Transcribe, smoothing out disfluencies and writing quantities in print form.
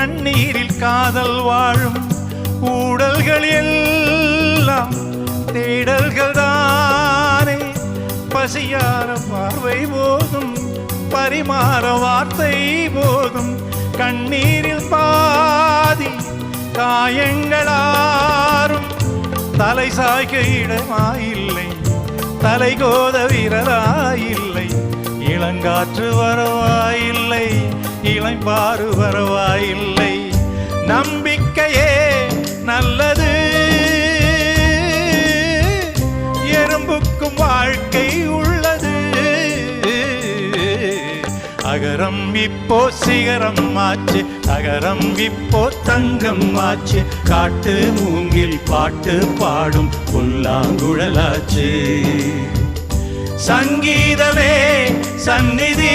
கண்ணீரில் காதல் வாழும் ஊடல்கள் எல்லாம் தேடல்கள் தானே. பசியார பார்வை போதும், பரிமாற வார்த்தை போதும், கண்ணீரில் பாதி காயங்களாரும். தலை சாய்க்க இடமாயில்லை, தலை கோத விரலாயில்லை, இளங்காற்று வரவாயில்லை, இளம்பாறு வரவாயில்லை. நம்பிக்கையே நல்லது, எறும்புக்கும் வாழ்க்கை உள்ளது. அகரம் இப்போ சிகரம் ஆச்சு, அகரம் இப்போ தங்கம் ஆச்சு. காட்டு மூங்கில் பாட்டு பாடும் புல்லாங்குழலாச்சு. சங்கீதமே சந்நிதி.